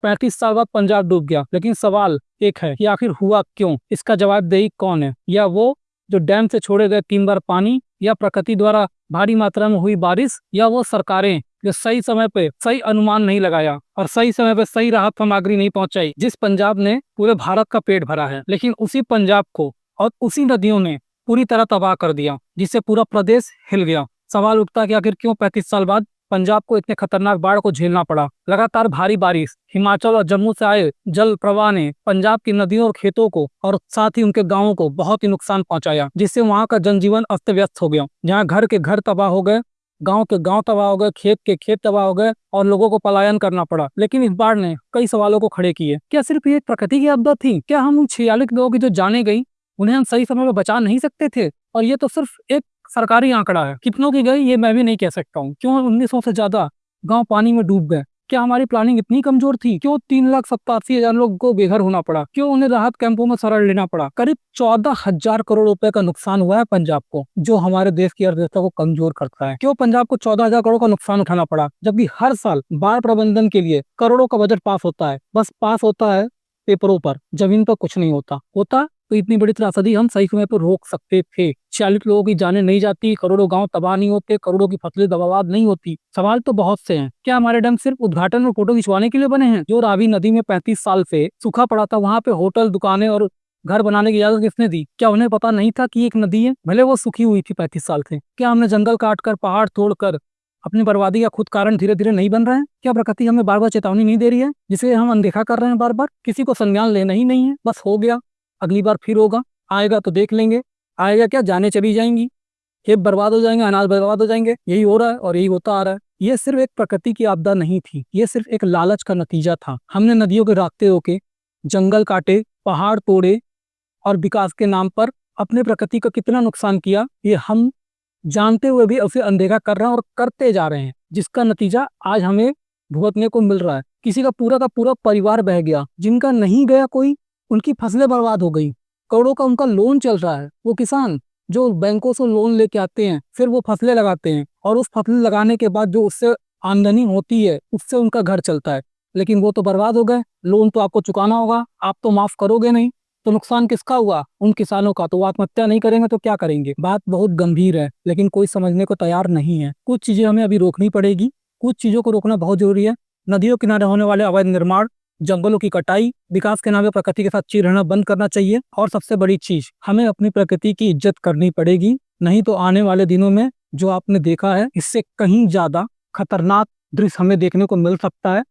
35 साल बाद पंजाब डूब गया, लेकिन सवाल एक है कि आखिर हुआ क्यों? इसका जवाबदेही कौन है? या वो जो डैम से छोड़े गए 3 बार पानी, या प्रकृति द्वारा भारी मात्रा में हुई बारिश, या वो सरकारें जो सही समय पे सही अनुमान नहीं लगाया और सही समय पे सही राहत सामग्री नहीं पहुंचाई। जिस पंजाब ने पूरे भारत का पेट भरा है, लेकिन उसी पंजाब को और उसी नदियों ने पूरी तरह तबाह कर दिया, जिससे पूरा प्रदेश हिल गया। सवाल उठता है कि आखिर क्यों 35 साल बाद पंजाब को इतने खतरनाक बाढ़ को झेलना पड़ा। लगातार भारी बारिश, हिमाचल और जम्मू से आए जल प्रवाह ने पंजाब की नदियों और खेतों को और साथ ही उनके गांवों को बहुत ही नुकसान पहुंचाया, जिससे वहां का जनजीवन अस्त व्यस्त हो गया। जहां घर के घर तबाह हो गए, गांव के गांव तबाह हो गए, खेत के खेत तबाह हो गए और लोगों को पलायन करना पड़ा। लेकिन इस बाढ़ ने कई सवालों को खड़े किए। क्या सिर्फ ये प्रकृति की आपदा थी? क्या हम उन 46 लोगों की जो जाने गई उन्हें हम सही समय में बचा नहीं सकते थे? और ये तो सिर्फ एक सरकारी आंकड़ा है, कितनों की गई ये मैं भी नहीं कह सकता हूँ। क्यों 1900 से ज्यादा गांव पानी में डूब गए? क्या हमारी प्लानिंग इतनी कमजोर थी? क्यों 3,87,000 लोगों को बेघर होना पड़ा? क्यों उन्हें राहत कैंपों में शरण लेना पड़ा? करीब 14,000 करोड़ रुपए का नुकसान हुआ है पंजाब को, जो हमारे देश की अर्थव्यवस्था को कमजोर करता है। क्यों पंजाब को 14,000 करोड़ का नुकसान उठाना पड़ा, जबकि हर साल बाढ़ प्रबंधन के लिए करोड़ों का बजट पास होता है? बस पास होता है पेपरों पर, जमीन पर कुछ नहीं होता तो इतनी बड़ी त्रासदी हम सही समय पर रोक सकते थे। 46 लोगों की जानें नहीं जाती, करोड़ों गांव तबाह नहीं होते, करोड़ों की फसलें बर्बाद नहीं होती। सवाल तो बहुत से हैं। क्या हमारे डैम सिर्फ उद्घाटन और फोटो खिंचवाने के लिए बने हैं? जो रावी नदी में 35 साल से सूखा पड़ा था, वहां पे होटल, दुकानें और घर बनाने की इजाजत किसने दी? क्या उन्हें पता नहीं था कि एक नदी है, भले वो सूखी हुई थी 35 साल से? क्या हमने जंगल काटकर, पहाड़ तोड़कर अपनी बर्बादी का खुद कारण धीरे धीरे नहीं बन रहे हैं? क्या प्रकृति हमें बार बार चेतावनी नहीं दे रही है, जिसे हम अनदेखा कर रहे हैं बार बार? किसी को संज्ञान लेना ही नहीं है, बस हो गया, अगली बार फिर होगा, आएगा तो देख लेंगे। आएगा क्या, जाने चली जाएंगी, खेत बर्बाद हो जाएंगे, अनाज बर्बाद हो जाएंगे। यही हो रहा है और यही होता आ रहा है। ये सिर्फ एक प्रकृति की आपदा नहीं थी, ये सिर्फ एक लालच का नतीजा था। हमने नदियों के रास्ते होके जंगल काटे, पहाड़ तोड़े और विकास के नाम पर अपने प्रकृति का कितना नुकसान किया, ये हम जानते हुए भी उसे अनदेखा कर रहे हैं और करते जा रहे हैं, जिसका नतीजा आज हमें भुगतने को मिल रहा है। किसी का पूरा परिवार बह गया, जिनका नहीं गया कोई, उनकी फसलें बर्बाद हो गई, करोड़ों का उनका लोन चल रहा है। वो किसान जो बैंकों से लोन लेके आते हैं, फिर वो फसलें लगाते हैं और उस फसल लगाने के बाद जो उससे आमदनी होती है, उससे उनका घर चलता है, लेकिन वो तो बर्बाद हो गए। लोन तो आपको चुकाना होगा, आप तो माफ करोगे नहीं, तो नुकसान किसका हुआ? उन किसानों का। तो वो आत्महत्या नहीं करेंगे तो क्या करेंगे? बात बहुत गंभीर है, लेकिन कोई समझने को तैयार नहीं है। कुछ चीजें हमें अभी रोकनी पड़ेगी, कुछ चीजों को रोकना बहुत जरूरी है। नदियों किनारे होने वाले अवैध निर्माण, जंगलों की कटाई, विकास के नाम पे प्रकृति के साथ चिर रहना बंद करना चाहिए। और सबसे बड़ी चीज, हमें अपनी प्रकृति की इज्जत करनी पड़ेगी, नहीं तो आने वाले दिनों में जो आपने देखा है, इससे कहीं ज्यादा खतरनाक दृश्य हमें देखने को मिल सकता है।